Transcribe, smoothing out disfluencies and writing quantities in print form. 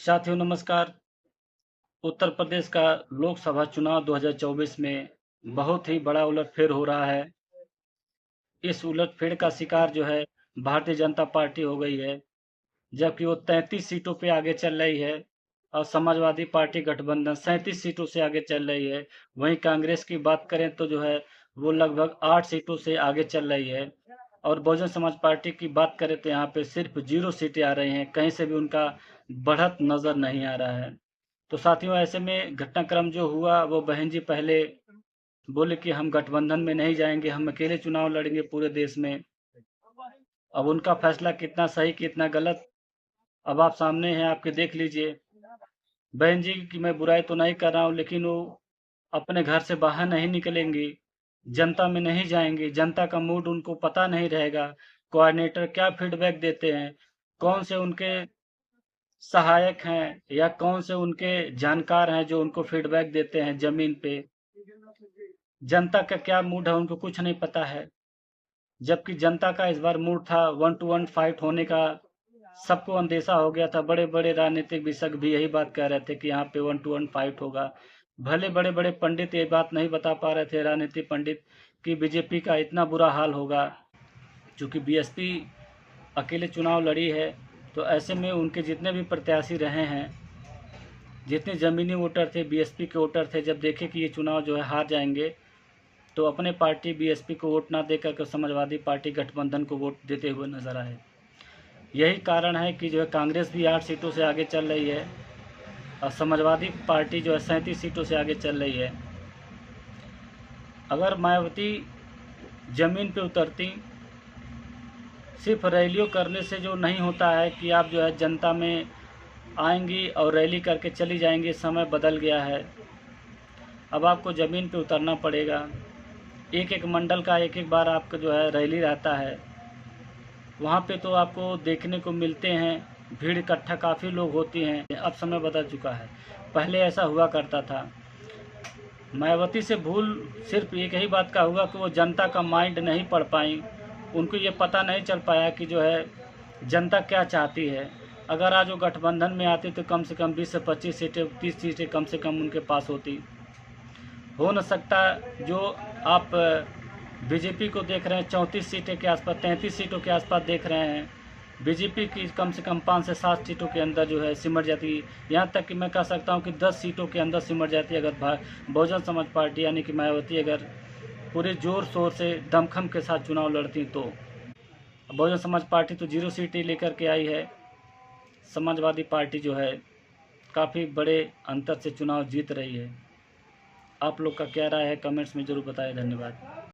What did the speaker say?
साथियों नमस्कार। उत्तर प्रदेश का लोकसभा चुनाव 2024 में बहुत ही बड़ा उलटफेर हो रहा है। इस उलटफेर का शिकार जो है भारतीय जनता पार्टी हो गई है, जबकि वो 33 सीटों पे आगे चल रही है और समाजवादी पार्टी गठबंधन 37 सीटों से आगे चल रही है। वहीं कांग्रेस की बात करें तो जो है वो लगभग 8 सीटों से आगे चल रही है और बहुजन समाज पार्टी की बात करें तो यहाँ पे सिर्फ 0 सीटें आ रही हैं, कहीं से भी उनका बढ़त नज़र नहीं आ रहा है। तो साथियों ऐसे में घटनाक्रम जो हुआ वो बहन जी पहले बोले कि हम गठबंधन में नहीं जाएंगे, हम अकेले चुनाव लड़ेंगे पूरे देश में। अब उनका फैसला कितना सही कितना गलत अब आप सामने हैं, आपके देख लीजिए। बहन जी की मैं बुराई तो नहीं कर रहा हूँ, लेकिन वो अपने घर से बाहर नहीं निकलेंगी, जनता में नहीं जाएंगी, जनता का मूड उनको पता नहीं रहेगा। कोऑर्डिनेटर क्या फीडबैक देते हैं, कौन से उनके सहायक हैं या कौन से उनके जानकार हैं जो उनको फीडबैक देते हैं जमीन पे, जनता का क्या मूड है उनको कुछ नहीं पता है। जबकि जनता का इस बार मूड था 1-to-1 फाइट होने का, सबको अंदेशा हो गया था। बड़े बड़े राजनीतिक विशेषज्ञ भी यही बात कह रहे थे कि यहाँ पे 1-to-1 फाइट होगा। भले बड़े बड़े पंडित ये बात नहीं बता पा रहे थे, राजनीतिक पंडित, कि बीजेपी का इतना बुरा हाल होगा। चूंकि बीएसपी अकेले चुनाव लड़ी है, तो ऐसे में उनके जितने भी प्रत्याशी रहे हैं, जितने ज़मीनी वोटर थे, बीएसपी के वोटर थे, जब देखे कि ये चुनाव जो है हार जाएंगे, तो अपने पार्टी बीएसपी को वोट ना देकर के समाजवादी पार्टी गठबंधन को वोट देते हुए नजर आए। यही कारण है कि जो है कांग्रेस भी 8 सीटों से आगे चल रही है और समाजवादी पार्टी जो है 37 सीटों से आगे चल रही है। अगर मायावती ज़मीन पे उतरती, सिर्फ रैलियों करने से जो नहीं होता है कि आप जो है जनता में आएंगी और रैली करके चली जाएंगी, समय बदल गया है। अब आपको ज़मीन पे उतरना पड़ेगा। एक एक मंडल का एक एक बार आपका जो है रैली रहता है, वहाँ पे तो आपको देखने को मिलते हैं, भीड़ इकट्ठा काफ़ी लोग होती हैं। अब समय बदल चुका है, पहले ऐसा हुआ करता था। मायावती से भूल सिर्फ एक ही बात का हुआ कि वो जनता का माइंड नहीं पढ़ पाई। उनको ये पता नहीं चल पाया कि जो है जनता क्या चाहती है। अगर आज वो गठबंधन में आती तो कम से कम 20 से 25 सीटें, 30 सीटें कम से कम उनके पास होती। हो न सकता जो आप बीजेपी को देख रहे हैं 34 सीटें के आसपास, 33 सीटों के आसपास देख रहे हैं, बीजेपी की कम से कम 5 से 7 सीटों के अंदर जो है सिमट जाती है। यहाँ तक कि मैं कह सकता हूँ कि 10 सीटों के अंदर सिमट जाती है अगर बहुजन समाज पार्टी यानी कि मायावती अगर पूरे ज़ोर शोर से दमखम के साथ चुनाव लड़ती तो। बहुजन समाज पार्टी तो 0 सीटें लेकर के आई है, समाजवादी पार्टी जो है काफ़ी बड़े अंतर से चुनाव जीत रही है। आप लोग का क्या राय है कमेंट्स में ज़रूर बताएं। धन्यवाद।